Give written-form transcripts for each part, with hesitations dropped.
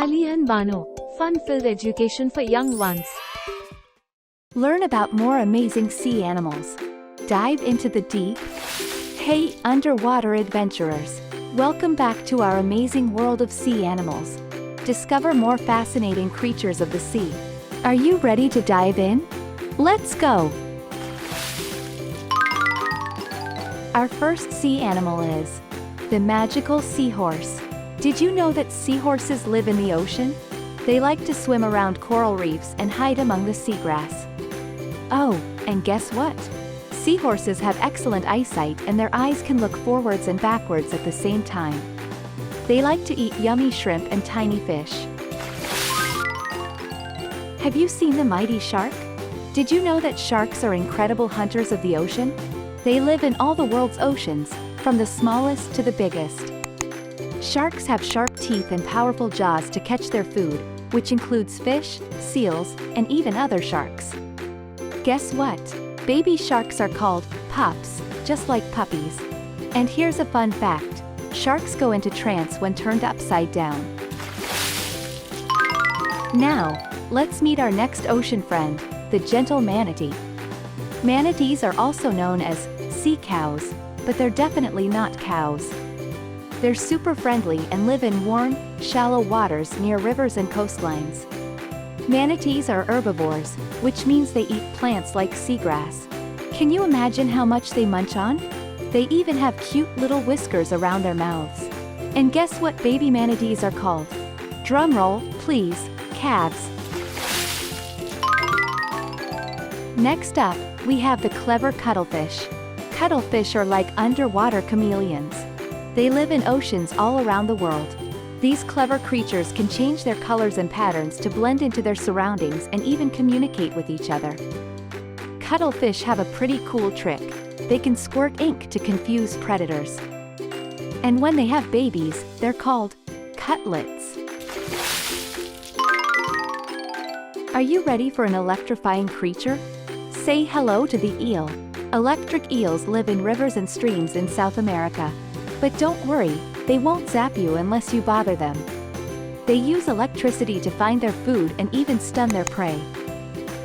Alien Bano, fun-filled education for young ones. Learn about more amazing sea animals. Dive into the deep. Hey, underwater adventurers! Welcome back to our amazing world of sea animals. Discover more fascinating creatures of the sea. Are you ready to dive in? Let's go! Our first sea animal is the magical seahorse. Did you know that seahorses live in the ocean? They like to swim around coral reefs and hide among the seagrass. Oh, and guess what? Seahorses have excellent eyesight and their eyes can look forwards and backwards at the same time. They like to eat yummy shrimp and tiny fish. Have you seen the mighty shark? Did you know that sharks are incredible hunters of the ocean? They live in all the world's oceans, from the smallest to the biggest. Sharks have sharp teeth and powerful jaws to catch their food, which includes fish, seals, and even other sharks. Guess what? Baby sharks are called pups, just like puppies. And here's a fun fact. Sharks go into trance when turned upside down. Now, let's meet our next ocean friend, the gentle manatee. Manatees are also known as sea cows, but they're definitely not cows. They're super friendly and live in warm, shallow waters near rivers and coastlines. Manatees are herbivores, which means they eat plants like seagrass. Can you imagine how much they munch on? They even have cute little whiskers around their mouths. And guess what baby manatees are called? Drumroll, please, calves. Next up, we have the clever cuttlefish. Cuttlefish are like underwater chameleons. They live in oceans all around the world. These clever creatures can change their colors and patterns to blend into their surroundings and even communicate with each other. Cuttlefish have a pretty cool trick. They can squirt ink to confuse predators. And when they have babies, they're called cutlets. Are you ready for an electrifying creature? Say hello to the eel. Electric eels live in rivers and streams in South America. But don't worry, they won't zap you unless you bother them. They use electricity to find their food and even stun their prey.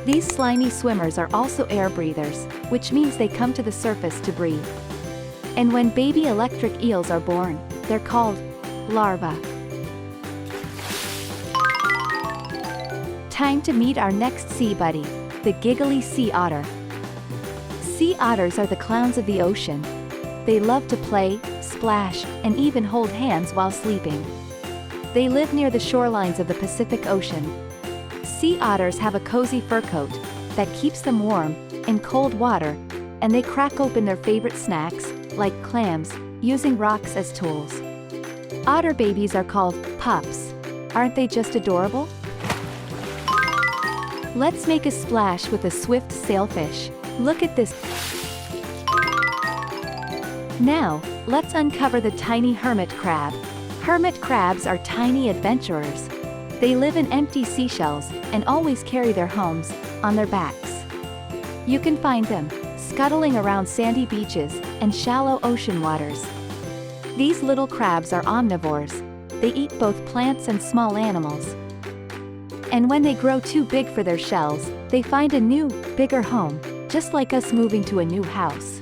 These slimy swimmers are also air breathers, which means they come to the surface to breathe. And when baby electric eels are born, they're called larvae. Time to meet our next sea buddy, the giggly sea otter. Sea otters are the clowns of the ocean. They love to play, splash, and even hold hands while sleeping. They live near the shorelines of the Pacific Ocean. Sea otters have a cozy fur coat that keeps them warm in cold water, and they crack open their favorite snacks, like clams, using rocks as tools. Otter babies are called pups. Aren't they just adorable? Let's make a splash with a swift SailFish. Look at this. Now, let's uncover the tiny hermit crab. Hermit crabs are tiny adventurers. They live in empty seashells and always carry their homes on their backs. You can find them scuttling around sandy beaches and shallow ocean waters. These little crabs are omnivores. They eat both plants and small animals. And when they grow too big for their shells, they find a new, bigger home, just like us moving to a new house.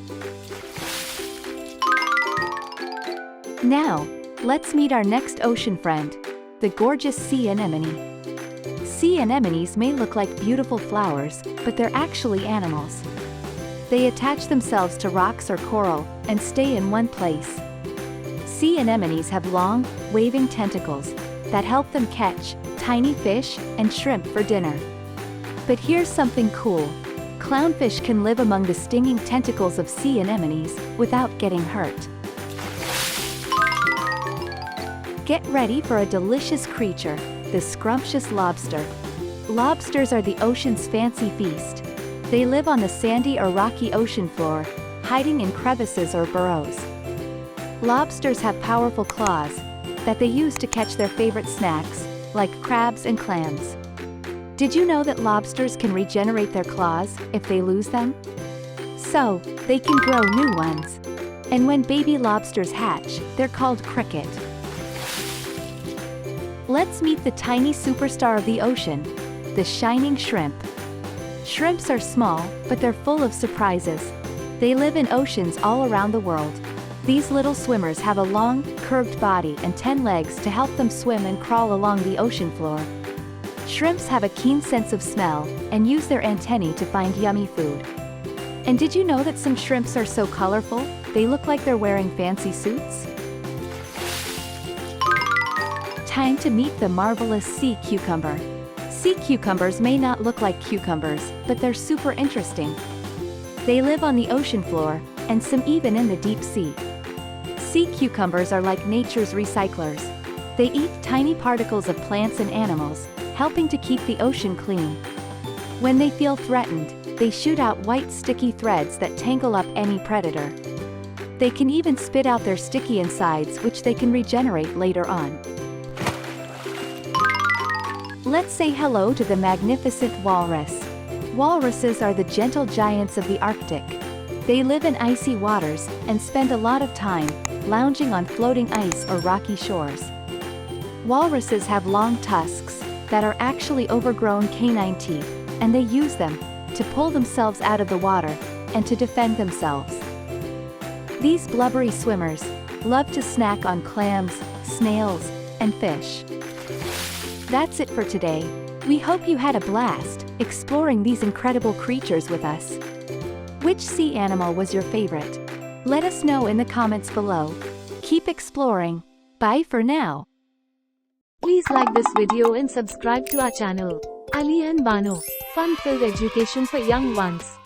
Now, let's meet our next ocean friend, the gorgeous sea anemone. Sea anemones may look like beautiful flowers, but they're actually animals. They attach themselves to rocks or coral and stay in one place. Sea anemones have long, waving tentacles that help them catch tiny fish and shrimp for dinner. But here's something cool. Clownfish can live among the stinging tentacles of sea anemones without getting hurt. Get ready for a delicious creature, the scrumptious lobster. Lobsters are the ocean's fancy feast. They live on the sandy or rocky ocean floor, hiding in crevices or burrows. Lobsters have powerful claws that they use to catch their favorite snacks, like crabs and clams. Did you know that lobsters can regenerate their claws if they lose them? So, they can grow new ones. And when baby lobsters hatch, they're called cricket. Let's meet the tiny superstar of the ocean, the shining shrimp. Shrimps are small, but they're full of surprises. They live in oceans all around the world. These little swimmers have a long, curved body and 10 legs to help them swim and crawl along the ocean floor. Shrimps have a keen sense of smell, and use their antennae to find yummy food. And did you know that some shrimps are so colorful, they look like they're wearing fancy suits? Time to meet the marvelous sea cucumber. Sea cucumbers may not look like cucumbers, but they're super interesting. They live on the ocean floor, and some even in the deep sea. Sea cucumbers are like nature's recyclers. They eat tiny particles of plants and animals, helping to keep the ocean clean. When they feel threatened, they shoot out white sticky threads that tangle up any predator. They can even spit out their sticky insides, which they can regenerate later on. Let's say hello to the magnificent walrus. Walruses are the gentle giants of the Arctic. They live in icy waters, and spend a lot of time lounging on floating ice or rocky shores. Walruses have long tusks that are actually overgrown canine teeth, and they use them to pull themselves out of the water and to defend themselves. These blubbery swimmers love to snack on clams, snails, and fish. That's it for today. We hope you had a blast exploring these incredible creatures with us. Which sea animal was your favorite? Let us know in the comments below. Keep exploring. Bye for now. Please like this video and subscribe to our channel. Ali and Bano, fun-filled education for young ones.